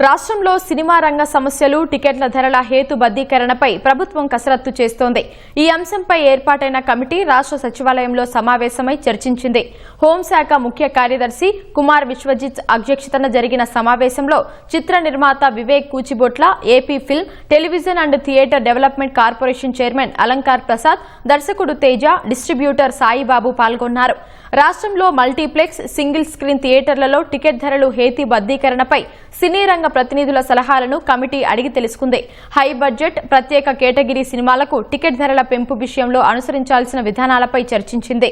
రాష్ట్రంలో సినిమా రంగ సమస్యలు టికెట్ల ధరల హేతుబద్ధీకరణపై ప్రభుత్వం కసరత్తు చేస్తోంది. ఈ అంశంపై ఏర్పాటైన కమిటీ రాష్ట్ర సచివాలయంలో సమావేశమై చర్చించింది. హోంశాఖ ముఖ్య కార్యదర్శి కుమార్ విశ్వజిత్ అధ్యక్షతన జరిగిన సమావేశంలో చిత్ర నిర్మాత Vivek Kuchibotla, AP film, television and theatre development corporation chairman Alankar Prasad, దర్శకుడు తేజ, డిస్ట్రిబ్యూటర్ సాయిబాబు పాల్గొన్నారు. రాష్ట్రంలో మల్టీప్లెక్స్, సింగిల్ స్క్రీన్ థియేటర్లలో టికెట్ ధరలు హేతుబద్ధీకరణపై సినీ రంగ ప్రతినిధుల సలహాలను కమిటీ అడిగి తెలుసుకుంది. హై బడ్జెట్, ప్రత్యేక కేటగిరీ సినిమాలకు టికెట్ ధరల పెంపు విషయంలో అనుసరించాల్సిన విధానాలపై చర్చించింది.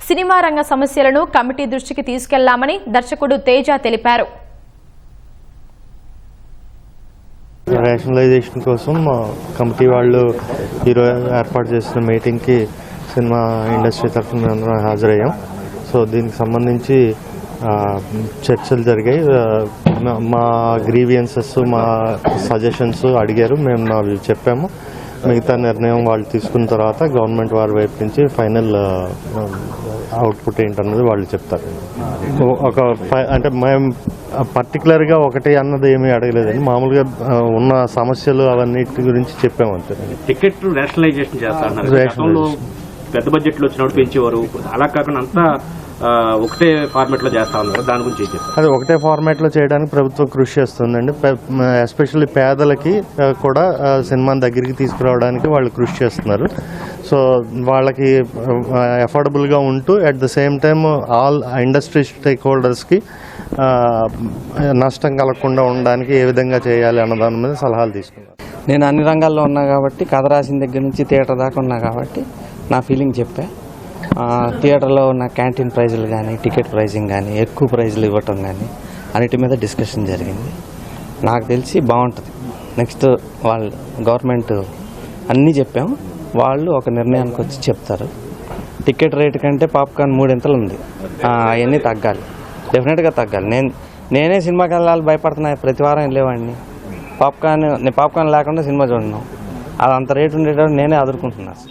సినిమా రంగ సమస్యలను కమిటీ దృష్టికి తీసుకెళ్లామని దర్శకుడు తేజ తెలిపారు. రేషనలైజేషన్ కోసం కమిటీ వాళ్ళు ఈరోజు ఏర్పాటు చేసిన మీటింగ్కి సినిమా ఇండస్ట్రీ తరఫున హాజరయ్యాం. సో దీనికి సంబంధించి చర్చలు జరిగాయి. మా గ్రీవియన్సెస్, మా సజెషన్స్ అడిగారు, మేము అవి చెప్పాము. మిగతా నిర్ణయం వాళ్ళు తీసుకున్న తర్వాత గవర్నమెంట్ వారి వైపు నుంచి ఫైనల్ అవుట్పుట్ ఏంటన్నది వాళ్ళు చెప్తారు. అంటే మేము పర్టికులర్గా ఒకటి అన్నది ఏమీ అడగలేదండి. మామూలుగా ఉన్న సమస్యలు అవన్నిటి గురించి చెప్పాము అంతే. టికెట్ రేషనలైజేషన్ చేస్తారు, పెద్ద బడ్జెట్లో వచ్చినప్పుడు పెంచేవారు, అలా కాకుండా అంతా ఒకటే ఫార్మాట్ లో చేస్తా ఉన్నారు. దాని గురించి అది ఒకటే ఫార్మాట్ లో చేయడానికి ప్రభుత్వం కృషి చేస్తుందండి. ఎస్పెషల్లీ పేదలకి కూడా సినిమాని దగ్గరికి తీసుకురావడానికి వాళ్ళు కృషి చేస్తున్నారు. సో వాళ్ళకి అఫోర్డబుల్ గా ఉంటూ at the same time all industry stake holders కి నష్టం కలగకుండా ఉండడానికి ఏ విధంగా చేయాలి అన్న దాని మీద సలహాలు తీసుకున్నారు. నేను అన్ని రంగాల్లో ఉన్నా కాబట్టి, కథ రాసిన దగ్గర నుంచి థియేటర్ దాకా ఉన్నా కాబట్టి నా ఫీలింగ్ చెప్పా. థియేటర్లో ఉన్న క్యాంటీన్ ప్రైజులు కానీ, టికెట్ ప్రైజింగ్ కానీ, ఎక్కువ ప్రైజులు ఇవ్వటం కానీ అన్నిటి మీద డిస్కషన్ జరిగింది. నాకు తెలిసి బాగుంటుంది. నెక్స్ట్ వాళ్ళు గవర్నమెంట్ అన్నీ చెప్పాము, వాళ్ళు ఒక నిర్ణయానికి వచ్చి చెప్తారు. టికెట్ రేటు కంటే పాప్కార్న్ 3 ఇంతలు ఉంది, అవన్నీ తగ్గాలి, డెఫినెట్గా తగ్గాలి. నేనే సినిమాకి వెళ్ళాలి భయపడుతున్నా, ప్రతి వారం వెళ్ళేవాడిని. పాప్కార్న్ లేకుండా సినిమా చూడను, అది అంత రేటు ఉండేటప్పుడు నేనే అదురుకుంటున్నాను.